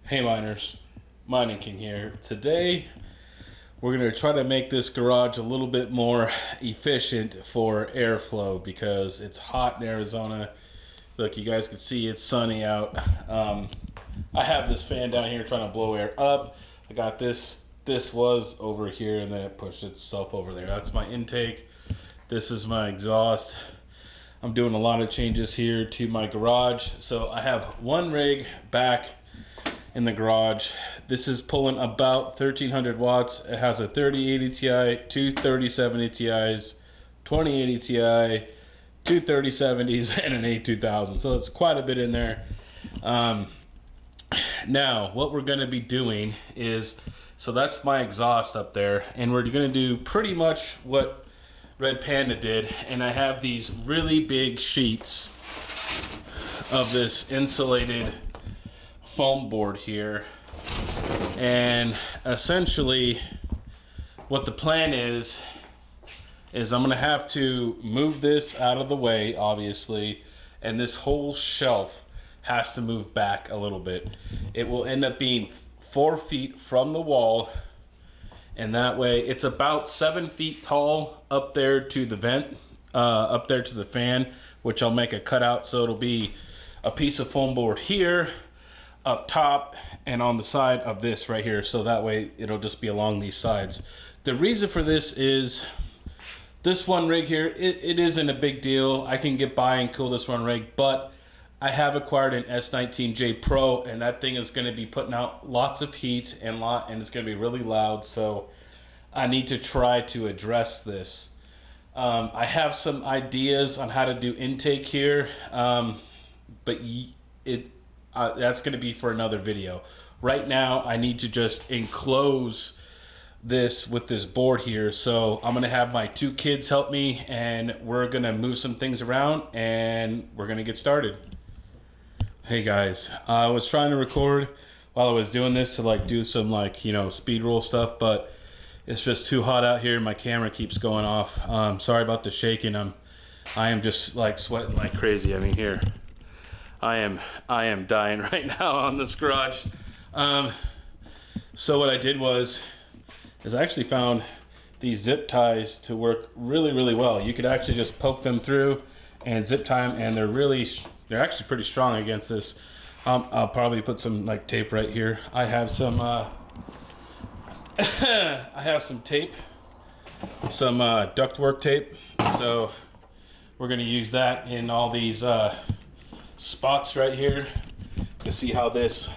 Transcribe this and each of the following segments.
Hey miners, Mining King here. Today we're going to try to make this garage a little bit more efficient for airflow because it's hot in Arizona. Look, you guys can see it's sunny out. I have this fan down here trying to blow air up. I got this was over here and then it pushed itself over there. That's my intake. This is my exhaust. I'm doing a lot of changes here to my garage. So I have one rig back in the garage. This is pulling about 1300 watts. It has a 3080 Ti, two 3070 Ti's, 2080 Ti, two 3070s, and an A2000. So it's quite a bit in there. Now, what we're going to be doing is, so that's my exhaust up there, and we're going to do pretty much what Red Panda did. And I have these really big sheets of this insulated foam board here, and essentially what the plan is I'm gonna have to move this out of the way, obviously, and this whole shelf has to move back a little bit. It will end up being 4 feet from the wall, and that way it's about 7 feet tall up there to the vent, up there to the fan, which I'll make a cutout, so it'll be a piece of foam board here, up top, and on the side of this right here, so that way it'll just be along these sides. The reason for this is this one rig here, it isn't a big deal. I can get by and cool this one rig, but I have acquired an S19J Pro, and that thing is going to be putting out lots of heat and it's going to be really loud, so I need to try to address this. I have some ideas on how to do intake here, but that's going to be for another video. Right now, I need to just enclose this with this board here. So I'm going to have my two kids help me, and we're going to move some things around, and we're going to get started. Hey guys, I was trying to record while I was doing this to do some speed roll stuff, but it's just too hot out here. My camera keeps going off. Sorry about the shaking. I am just sweating like crazy. I mean, here. I am dying right now on this garage. So what I did is I actually found these zip ties to work really, really well. You could actually just poke them through and zip tie them, and they're actually pretty strong against this. I'll probably put some tape right here. I have some I have some tape, some ductwork tape. So we're gonna use that in all these spots right here to see how this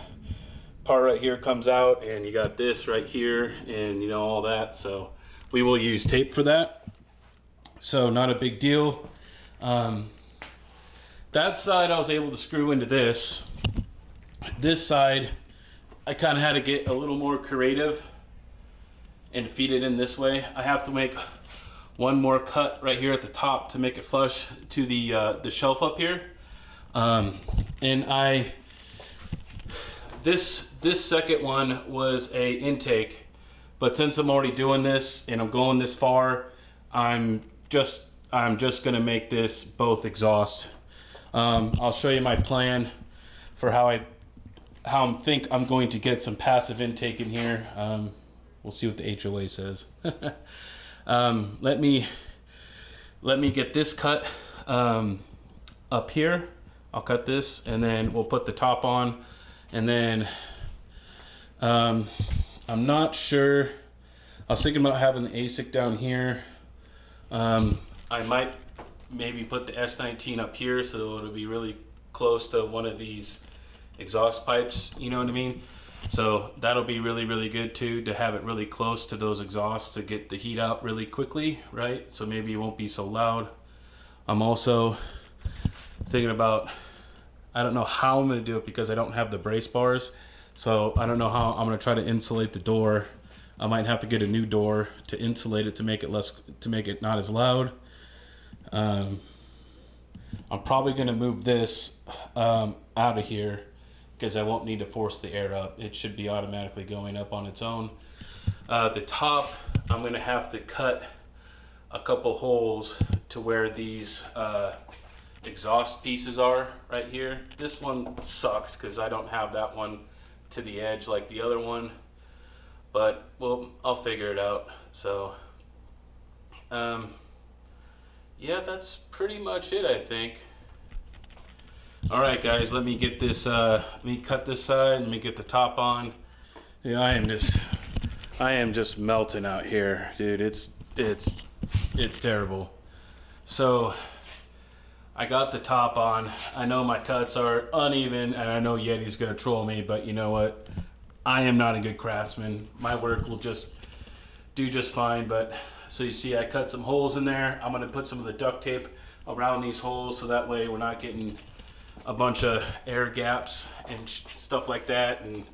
part right here comes out, and you got this right here, and all that. So we will use tape for that, so not a big deal. That side I was able to screw into this side I kind of had to get a little more creative and feed it in this way. I have to make one more cut right here at the top to make it flush to the shelf up here. And this second one was a intake, but since I'm already doing this and I'm going this far, I'm just gonna make this both exhaust. I'll show you my plan for how I think I'm going to get some passive intake in here. We'll see what the HOA says. Let me get this cut up here. I'll cut this, and then we'll put the top on, and then I'm not sure. I was thinking about having the ASIC down here. I might maybe put the S19 up here so it'll be really close to one of these exhaust pipes, you know what I mean? So that'll be really, really good too, to have it really close to those exhausts to get the heat out really quickly, right? So maybe it won't be so loud. I'm also thinking about, I don't know how I'm gonna do it because I don't have the brace bars. So I don't know how I'm gonna try to insulate the door. I might have to get a new door to insulate it to make it not as loud. I'm probably gonna move this out of here because I won't need to force the air up. It should be automatically going up on its own. The top, I'm gonna have to cut a couple holes to where these exhaust pieces are right here. This one sucks because I don't have that one to the edge like the other one, but well, I'll figure it out. So yeah, that's pretty much it, I think. All right, guys, let me get this, let me cut this side, let me get the top on. Yeah, I am just melting out here, dude. It's terrible. So I got the top on. I know my cuts are uneven, and I know Yeti's gonna troll me, but you know what? I am not a good craftsman. My work will just do just fine, but so you see I cut some holes in there. I'm gonna put some of the duct tape around these holes so that way we're not getting a bunch of air gaps and stuff like that. And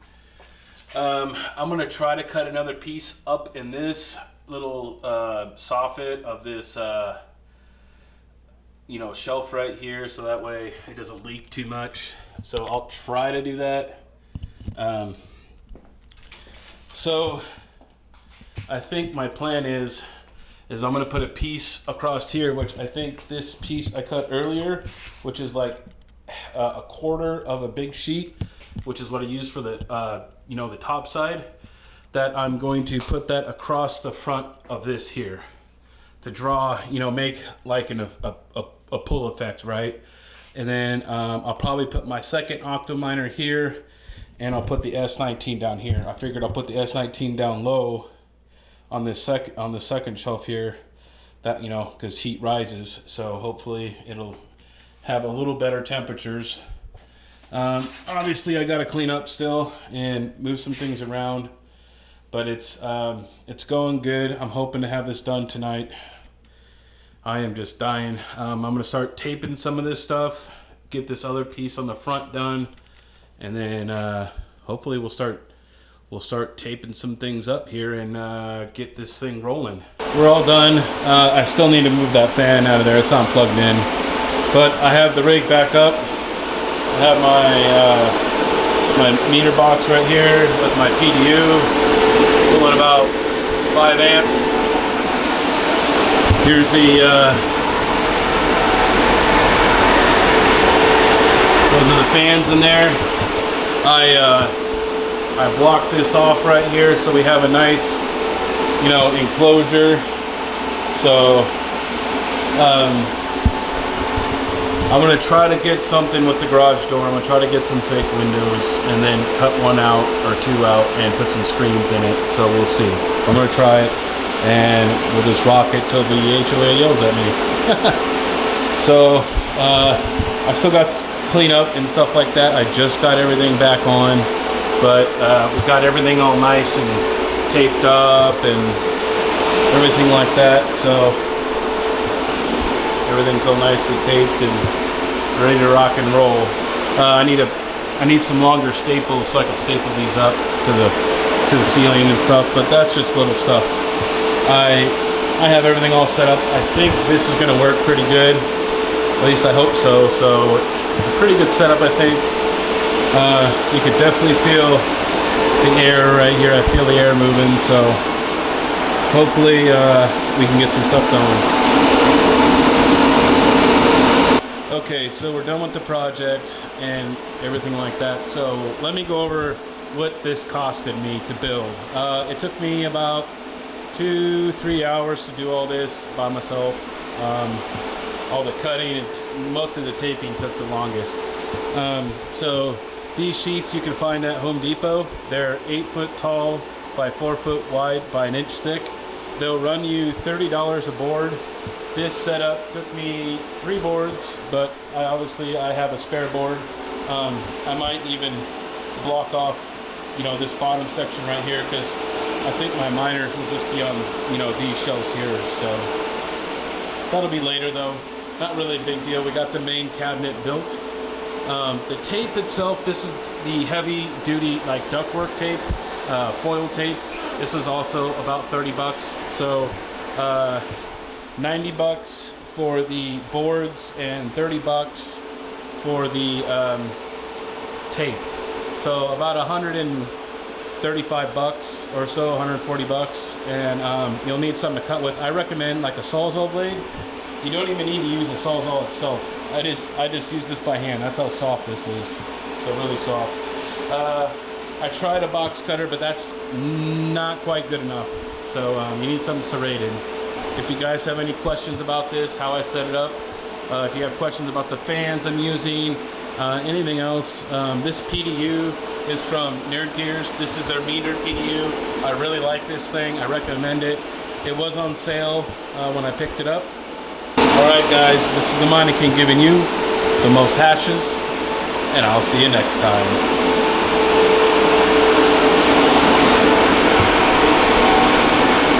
I'm gonna try to cut another piece up in this little soffit of this you know, shelf right here, so that way it doesn't leak too much. So I'll try to do that. So I think my plan is I'm gonna put a piece across here, which I think this piece I cut earlier, which is like a quarter of a big sheet, which is what I use for the you know, the top side, that I'm going to put that across the front of this here to draw, you know, make like a pull effect, right? And then I'll probably put my second octominer here, and I'll put the S19 down here. I figured I'll put the S19 down low on this second shelf here, that, you know, because heat rises, so hopefully it'll have a little better temperatures. Obviously I got to clean up still and move some things around, but it's going good. I'm hoping to have this done tonight. I am just dying. I'm gonna start taping some of this stuff, get this other piece on the front done, and then hopefully we'll start taping some things up here and get this thing rolling. We're all done. I still need to move that fan out of there. It's not plugged in, but I have the rig back up. I have my meter box right here with my PDU, pulling about 5 amps. Here's the those are the fans in there. I blocked this off right here so we have a nice, you know, enclosure. So I'm gonna try to get something with the garage door. I'm gonna try to get some fake windows and then cut one out or two out and put some screens in it. So we'll see. I'm gonna try it, and we'll just rock it till the HOA yells at me. So I still got clean up and stuff like that. I just got everything back on, but we got everything all nice and taped up and everything like that. So everything's all nicely taped and ready to rock and roll. I need some longer staples so I can staple these up to the ceiling and stuff, but that's just little stuff. I have everything all set up. I think this is gonna work pretty good. At least I hope so. So it's a pretty good setup, I think. You could definitely feel the air right here. I feel the air moving, so hopefully we can get some stuff going. Okay, so we're done with the project and everything like that. So let me go over what this costed me to build. It took me about 2-3 hours to do all this by myself. All the cutting and most of the taping took the longest. So these sheets you can find at Home Depot. They're 8 foot tall by 4 foot wide by 1 inch thick. They'll run you $30 a board. This setup took me 3 boards, but I have a spare board. I might even block off, you know, this bottom section right here, because I think my miners will just be on, you know, these shelves here. So that'll be later though. Not really a big deal. We got the main cabinet built. The tape itself, this is the heavy duty like ductwork tape, foil tape. This was also about 30 bucks. So 90 bucks for the boards and 30 bucks for the tape. So about 135 bucks or so, 140 bucks. And you'll need something to cut with. I recommend like a Sawzall blade. You don't even need to use the Sawzall itself. I just use this by hand. That's how soft this is. So really soft. I tried a box cutter, but that's not quite good enough. So you need something serrated. If you guys have any questions about this, how I set it up, if you have questions about the fans I'm using, anything else, this PDU is from Nerd Gears. This is their metered PDU. I really like this thing. I recommend it. It was on sale when I picked it up. Alright guys, this is the Mining King giving you the most hashes, and I'll see you next time.